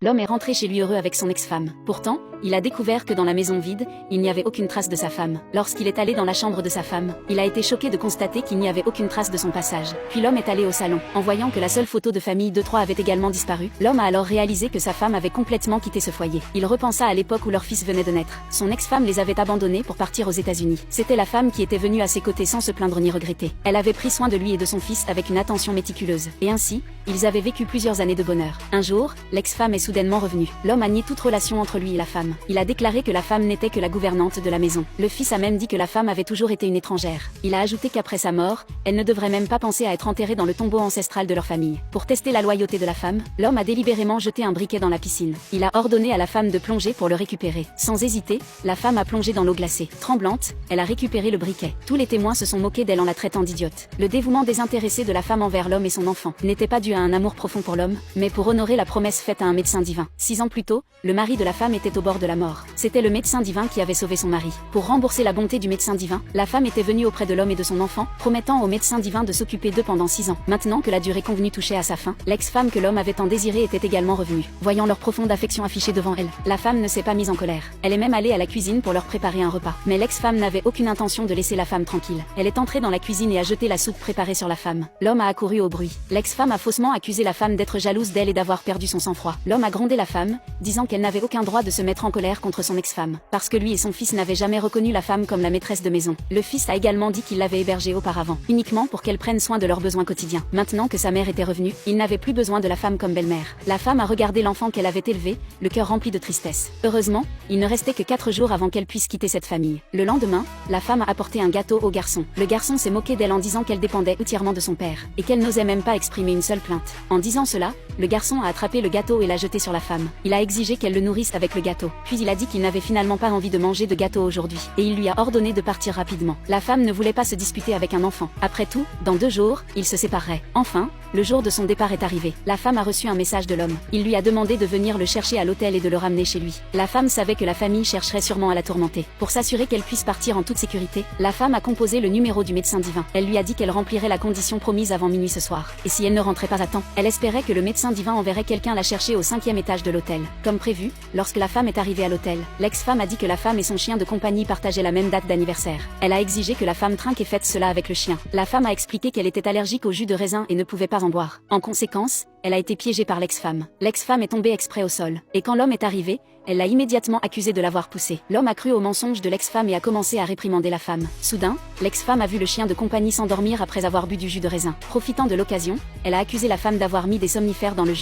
L'homme est rentré chez lui heureux avec son ex-femme. Pourtant, il a découvert que dans la maison vide, il n'y avait aucune trace de sa femme. Lorsqu'il est allé dans la chambre de sa femme, il a été choqué de constater qu'il n'y avait aucune trace de son passage. Puis l'homme est allé au salon. En voyant que la seule photo de famille de trois avait également disparu, l'homme a alors réalisé que sa femme avait complètement quitté ce foyer. Il repensa à l'époque où leur fils venait de naître. Son ex-femme les avait abandonnés pour partir aux États-Unis. C'était la femme qui était venue à ses côtés sans se plaindre ni regretter. Elle avait pris soin de lui et de son fils avec une attention méticuleuse. Et ainsi, ils avaient vécu plusieurs années de bonheur. Un jour, l'ex-femme est soudainement revenue. L'homme a nié toute relation entre lui et la femme. Il a déclaré que la femme n'était que la gouvernante de la maison. Le fils a même dit que la femme avait toujours été une étrangère. Il a ajouté qu'après sa mort, elle ne devrait même pas penser à être enterrée dans le tombeau ancestral de leur famille. Pour tester la loyauté de la femme, l'homme a délibérément jeté un briquet dans la piscine. Il a ordonné à la femme de plonger pour le récupérer. Sans hésiter, la femme a plongé dans l'eau glacée. Tremblante, elle a récupéré le briquet. Tous les témoins se sont moqués d'elle en la traitant d'idiote. Le dévouement désintéressé de la femme envers l'homme et son enfant n'était pas dû à un amour profond pour l'homme, mais pour honorer la promesse faite à un médecin divin. 6 ans plus tôt, le mari de la femme était au bord de la mort. C'était le médecin divin qui avait sauvé son mari. Pour rembourser la bonté du médecin divin, la femme était venue auprès de l'homme et de son enfant, promettant au médecin divin de s'occuper d'eux pendant 6 ans. Maintenant que la durée convenue touchait à sa fin, l'ex-femme que l'homme avait tant désirée était également revenue. Voyant leur profonde affection affichée devant elle, la femme ne s'est pas mise en colère. Elle est même allée à la cuisine pour leur préparer un repas. Mais l'ex-femme n'avait aucune intention de laisser la femme tranquille. Elle est entrée dans la cuisine et a jeté la soupe préparée sur la femme. L'homme a accouru au bruit. L'ex-femme a faussement accusé la femme d'être jalouse d'elle et d'avoir perdu son sang-froid. L'homme a grondé la femme, disant qu'elle n'avait aucun droit de se mettre en colère contre son ex-femme, parce que lui et son fils n'avaient jamais reconnu la femme comme la maîtresse de maison. Le fils a également dit qu'il l'avait hébergée auparavant, uniquement pour qu'elle prenne soin de leurs besoins quotidiens. Maintenant que sa mère était revenue, il n'avait plus besoin de la femme comme belle-mère. La femme a regardé l'enfant qu'elle avait élevé, le cœur rempli de tristesse. Heureusement, il ne restait que 4 jours avant qu'elle puisse quitter cette famille. Le lendemain, la femme a apporté un gâteau au garçon. Le garçon s'est moqué d'elle en disant qu'elle dépendait entièrement de son père, et qu'elle n'osait même pas exprimer une seule plainte. En disant cela, le garçon a attrapé le gâteau et l'a jeté sur la femme. Il a exigé qu'elle le nourrisse avec le gâteau. Puis il a dit qu'il n'avait finalement pas envie de manger de gâteau aujourd'hui, et il lui a ordonné de partir rapidement. La femme ne voulait pas se disputer avec un enfant. Après tout, dans 2 jours, ils se sépareraient. Enfin, le jour de son départ est arrivé. La femme a reçu un message de l'homme. Il lui a demandé de venir le chercher à l'hôtel et de le ramener chez lui. La femme savait que la famille chercherait sûrement à la tourmenter. Pour s'assurer qu'elle puisse partir en toute sécurité, la femme a composé le numéro du médecin divin. Elle lui a dit qu'elle remplirait la condition promise avant minuit ce soir. Et si elle ne rentrait pas à temps, elle espérait que le médecin divin enverrait quelqu'un la chercher au 5e étage de l'hôtel. Comme prévu, lorsque la femme est arrivée à l'hôtel, l'ex-femme a dit que la femme et son chien de compagnie partageaient la même date d'anniversaire. Elle a exigé que la femme trinque et fête cela avec le chien. La femme a expliqué qu'elle était allergique au jus de raisin et ne pouvait pas en boire. En conséquence, elle a été piégée par l'ex-femme. L'ex-femme est tombée exprès au sol. Et quand l'homme est arrivé, elle l'a immédiatement accusé de l'avoir poussée. L'homme a cru au mensonge de l'ex-femme et a commencé à réprimander la femme. Soudain, l'ex-femme a vu le chien de compagnie s'endormir après avoir bu du jus de raisin. Profitant de l'occasion, elle a accusé la femme d'avoir mis des somnifères dans le jus.